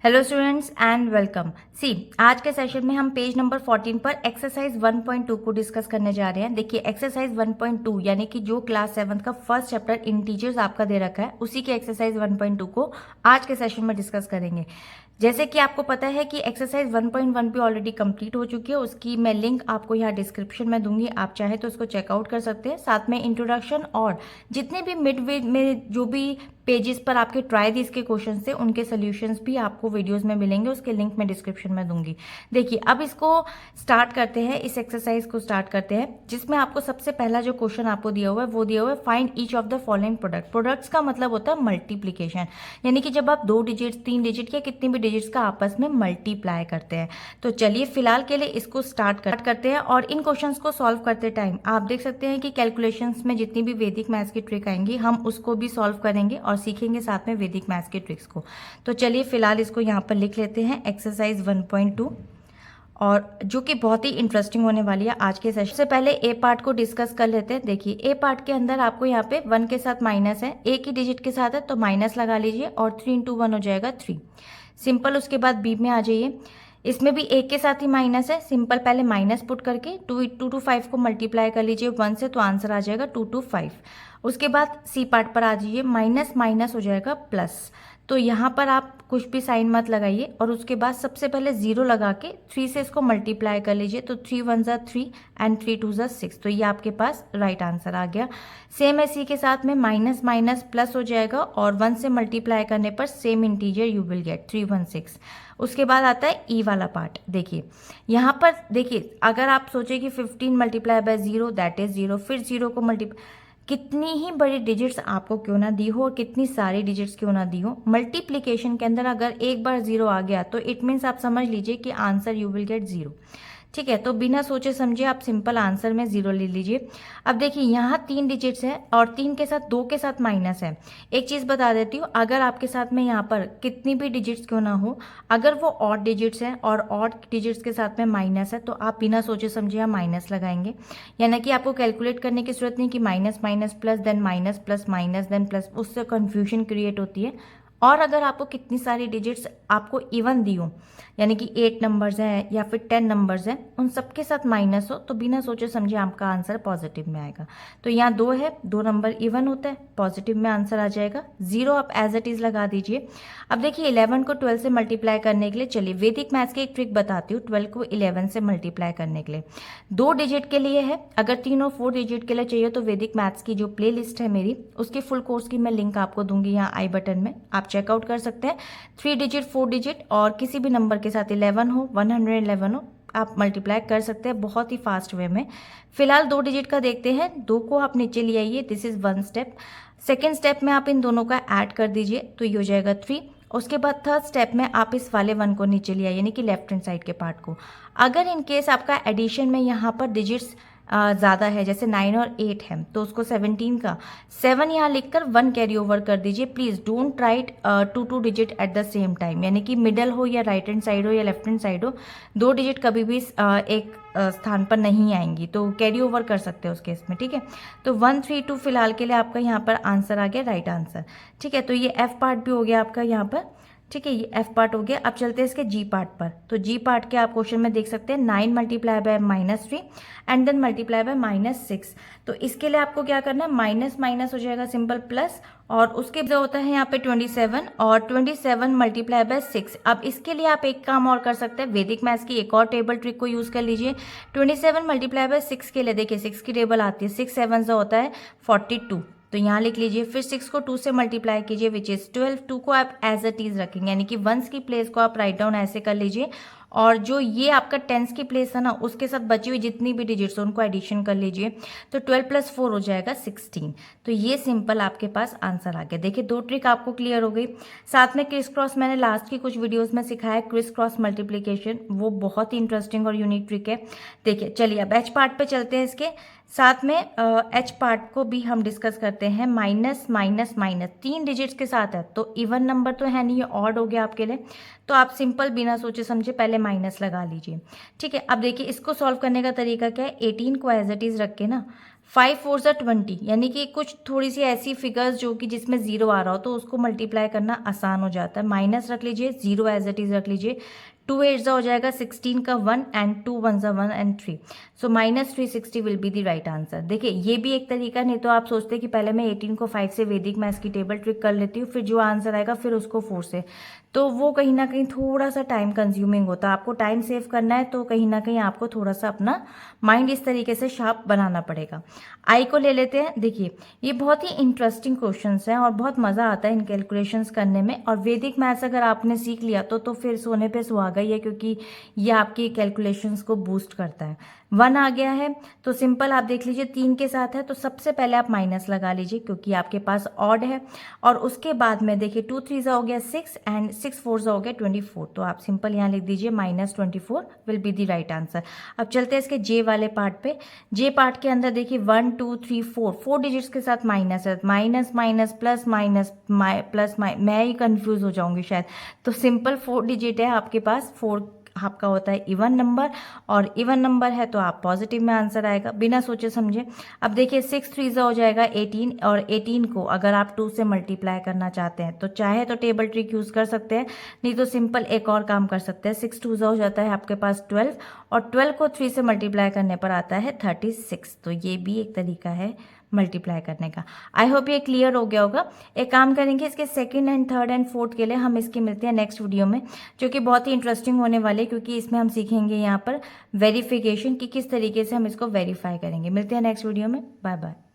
Hello students and welcome. See आज के session में हम पेज नंबर 14 पर एक्सरसाइज 1.2 को डिस्कस करने जा रहे हैं। देखिए एक्सरसाइज 1.2 यानी कि जो क्लास 7 का फर्स्ट चैप्टर इंटीजर्स आपका दे रखा है उसी के एक्सरसाइज 1.2 को आज के सेशन में डिस्कस करेंगे। जैसे कि आपको पता है कि एक्सरसाइज 1.1 भी ऑलरेडी कंप्लीट हो चुकी है, उसकी मैं लिंक आपको यहाँ डिस्क्रिप्शन में दूंगी, आप चाहे तो उसको चेकआउट कर सकते हैं। साथ में इंट्रोडक्शन और जितने भी मिड वे में जो भी पेजेस पर आपके ट्राई दिस के क्वेश्चन थे उनके सोल्यूशंस भी आपको वीडियोस में मिलेंगे, उसके लिंक मैं डिस्क्रिप्शन में दूंगी। देखिए अब इसको स्टार्ट करते हैं, इस एक्सरसाइज को स्टार्ट करते हैं जिसमें आपको सबसे पहला जो क्वेश्चन आपको दिया हुआ है वो दिया हुआ है find each of the following product. Products का मतलब होता है मल्टीप्लीकेशन, यानी कि जब आप 2 डिजिट 3 डिजिट या कितनी भी डिजिट्स का आपस में मल्टीप्लाई करते हैं। तो चलिए फिलहाल के लिए इसको स्टार्ट करते हैं और इन क्वेश्चंस को सॉल्व करते टाइम आप देख सकते हैं कि कैलकुलेशंस में जितनी भी वैदिक मैथ्स की ट्रिक आएंगी हम उसको भी सॉल्व करेंगे और सीखेंगे साथ में वैदिक मैथ्स के ट्रिक्स को। तो चलिए फिलहाल इसको यहाँ पर लिख लेते हैं एक्सरसाइज 1.2, और जो कि बहुत ही इंटरेस्टिंग होने वाली है आज के सेशन से। पहले ए पार्ट को डिस्कस कर लेते हैं। देखिए ए पार्ट के अंदर आपको यहाँ पे 1 के साथ माइनस है, एक ही डिजिट के साथ है तो माइनस लगा लीजिए और 3 इंटू 1 हो जाएगा 3, सिंपल। उसके बाद बी में आ जाइए, इसमें भी एक के साथ ही माइनस है, सिंपल। पहले माइनस पुट करके 2 टू 5 को मल्टीप्लाई कर लीजिए 1 से तो आंसर आ जाएगा 2 टू 5। उसके बाद सी पार्ट पर आ जाइए, माइनस माइनस हो जाएगा प्लस, तो यहाँ पर आप कुछ भी साइन मत लगाइए और उसके बाद सबसे पहले 0 लगा के 3 से इसको मल्टीप्लाई कर लीजिए तो 3 1 ज़ा 3 एंड 3 2 ज़ा 6, तो ये आपके पास राइट आंसर आ गया। सेम ऐसी के साथ में माइनस माइनस प्लस हो जाएगा और 1 से मल्टीप्लाई करने पर same integer you will get 316। उसके बाद आता है ई वाला पार्ट। देखिए यहाँ पर देखिए अगर आप सोचे कि 15 मल्टीप्लाई बाय 0 दैट इज 0, फिर 0 को मल्टीप्लाई, कितनी ही बड़ी डिजिट्स आपको क्यों ना दी हो और कितनी सारी डिजिट्स क्यों ना दी हो, मल्टीप्लिकेशन के अंदर अगर एक बार 0 आ गया तो इट मीन्स आप समझ लीजिए कि आंसर यू विल गेट 0। ठीक है, तो बिना सोचे समझे आप सिंपल आंसर में 0 ले लीजिए। अब देखिए यहाँ 3 डिजिट्स है और 3 के साथ 2 के साथ माइनस है। एक चीज़ बता देती हूँ, अगर आपके साथ में यहाँ पर कितनी भी डिजिट्स क्यों ना हो, अगर वो ऑड डिजिट्स है और ऑड डिजिट्स के साथ में माइनस है तो आप बिना सोचे समझे यहाँ माइनस लगाएंगे, यानी कि आपको कैलकुलेट करने की जरूरत नहीं कि minus minus plus then minus plus minus then plus, उससे कन्फ्यूजन क्रिएट होती है। और अगर आपको कितनी सारी डिजिट्स आपको इवन दी हो, यानी कि 8 नंबर्स हैं या फिर 10 नंबर्स हैं, उन सबके साथ माइनस हो तो बिना सोचे समझे आपका आंसर पॉजिटिव में आएगा। तो यहाँ 2 है, 2 नंबर इवन होता है, पॉजिटिव में आंसर आ जाएगा। 0 आप एज इट इज़ लगा दीजिए। अब देखिए 11 को 12 से मल्टीप्लाई करने के लिए, चलिए वैदिक मैथ्स की एक ट्रिक बताती हूँ। 12 को 11 से मल्टीप्लाई करने के लिए 2 डिजिट के लिए है, अगर 3 और 4 डिजिट के लिए चाहिए तो वैदिक मैथ्स की जो प्ले लिस्ट है मेरी, उसकी फुल कोर्स की मैं लिंक आपको दूंगी यहाँ आई बटन में, आप चेकआउट कर सकते हैं। 3 डिजिट 4 डिजिट और किसी भी नंबर के साथ 11 हो 111 हो आप मल्टीप्लाई कर सकते हैं बहुत ही फास्ट वे में। फिलहाल 2 डिजिट का देखते हैं, 2 को आप नीचे ले आइए, this is 1 step. Second step में आप इन दोनों का ऐड कर दीजिए तो ये हो जाएगा 3। उसके बाद थर्ड स्टेप में आप इस वाले 1 को नीचे ले आइए, यानी कि लेफ्ट हैंड साइड के पार्ट को। अगर इन केस आपका एडिशन में यहाँ पर डिजिट्स ज़्यादा है, जैसे 9 और 8 है, तो उसको 17 का 7 यहाँ लिखकर 1 कैरी ओवर कर दीजिए। Please don't write 2 digit at the same time, यानी कि मिडल हो या राइट हैंड साइड हो या लेफ्ट हैंड साइड हो, 2 डिजिट कभी भी एक स्थान पर नहीं आएंगी, तो कैरी ओवर कर सकते हैं उस केस में। ठीक है, तो 1 3 2 फिलहाल के लिए आपका यहाँ पर आंसर आ गया, राइट आंसर। ठीक है, तो ये एफ पार्ट भी हो गया आपका यहाँ पर। ठीक है, ये एफ पार्ट हो गया। अब चलते हैं इसके जी पार्ट पर। तो जी पार्ट के आप क्वेश्चन में देख सकते हैं 9 multiply by -3 and then multiply by -6। तो इसके लिए आपको क्या करना है, माइनस माइनस हो जाएगा सिंपल प्लस, और उसके जो होता है यहाँ पे 27 और 27 मल्टीप्लाई बाय 6। अब इसके लिए आप एक काम और कर सकते हैं, वैदिक मैथ्स की एक और टेबल ट्रिक को यूज़ कर लीजिए। 27 मल्टीप्लाई बाय 6 के लिए देखिए 6 की टेबल आती है, 6 7 जो होता है 42, तो यहाँ लिख लीजिए। फिर 6 को 2 से मल्टीप्लाई कीजिए विच इज़ 12। 2 को आप एज इट इज़ रखेंगे, यानी कि वंस की प्लेस को आप राइट डाउन ऐसे कर लीजिए, और जो ये आपका टेंस की प्लेस है ना उसके साथ बची हुई जितनी भी डिजिट्स उनको एडिशन कर लीजिए, तो 12 + 4 हो जाएगा 16। तो ये सिंपल आपके पास आंसर आ गया। देखिए 2 ट्रिक आपको क्लियर हो गई। साथ में क्रिस क्रॉस मैंने लास्ट की कुछ वीडियोस में सिखाया, क्रिस क्रॉस मल्टीप्लिकेशन, वो बहुत ही इंटरेस्टिंग और यूनिक ट्रिक है। देखिए चलिए अब एच पार्ट पे चलते हैं। इसके साथ में एच पार्ट को भी हम डिस्कस करते हैं। माइनस माइनस माइनस 3 डिजिट्स के साथ है, तो इवन नंबर तो है नहीं, ये ऑड हो गया आपके लिए, तो आप सिंपल बिना सोचे समझे पहले माइनस लगा लीजिए। ठीक है, अब देखिए इसको सॉल्व करने का तरीका क्या है, 18 को एज इट इज़ रख के ना 5 4 ज़ा 20, यानी कि कुछ थोड़ी सी ऐसी फिगर्स जो कि जिसमें जीरो आ रहा हो तो उसको मल्टीप्लाई करना आसान हो जाता है। माइनस रख लीजिए, जीरो एज इट इज रख लीजिए। 2 8 ज़ा हो जाएगा 16 का 1 एंड 2 1 ज़ा 1 and 3, so -360 will be the right answer. देखिए ये भी एक तरीका, नहीं तो आप सोचते हैं कि पहले मैं 18 को 5 से वैदिक मैथ्स की टेबल ट्रिक कर लेती हूँ, फिर जो आंसर आएगा फिर उसको 4 से, तो वो कहीं ना कहीं थोड़ा सा टाइम कंज्यूमिंग होता है। आपको टाइम सेव करना है तो कहीं ना कहीं आपको थोड़ा सा अपना माइंड इस तरीके से शार्प बनाना पड़ेगा। आई को ले लेते हैं। देखिए ये बहुत ही इंटरेस्टिंग क्वेश्चंस हैं और बहुत मज़ा आता है इन कैलकुलेशंस करने में, और वैदिक मैथ्स अगर आपने सीख लिया तो फिर सोने पे सुहागा ही है, क्योंकि ये आपकी कैलकुलेशंस को बूस्ट करता है। 1 आ गया है तो सिंपल आप देख लीजिए 3 के साथ है, तो सबसे पहले आप माइनस लगा लीजिए क्योंकि आपके पास ऑड है, और उसके बाद में देखिए 2 3 ज़ा हो गया 6 एंड 6 4 ज़ा हो गया 24, तो आप सिंपल यहाँ लिख दीजिए -24 will be the right answer. अब चलते हैं इसके जे वाले पार्ट पे। जे पार्ट के अंदर देखिए 1 2 3 4 डिजिट्स के साथ माइनस है, minus minus plus minus plus मैं ही कंफ्यूज हो जाऊंगी शायद, तो सिंपल 4 डिजिट है आपके पास, 4 आपका होता है इवन नंबर, और इवन नंबर है तो आप पॉजिटिव में आंसर आएगा बिना सोचे समझे। अब देखिए 6 3 ज़ा हो जाएगा 18, और 18 को अगर आप 2 से मल्टीप्लाई करना चाहते हैं तो चाहे तो टेबल ट्रिक यूज़ कर सकते हैं, नहीं तो सिंपल एक और काम कर सकते हैं। 6 2 ज़ा हो जाता है आपके पास 12, और 12 को 3 से मल्टीप्लाई करने पर आता है 36, तो ये भी एक तरीका है मल्टीप्लाई करने का। आई होप ये क्लियर हो गया होगा। एक काम करेंगे, इसके second and third and fourth के लिए हम इसके मिलते हैं नेक्स्ट वीडियो में, जो कि बहुत ही इंटरेस्टिंग होने वाले, क्योंकि इसमें हम सीखेंगे यहाँ पर वेरिफिकेशन कि किस तरीके से हम इसको वेरीफाई करेंगे। मिलते हैं नेक्स्ट वीडियो में। Bye bye.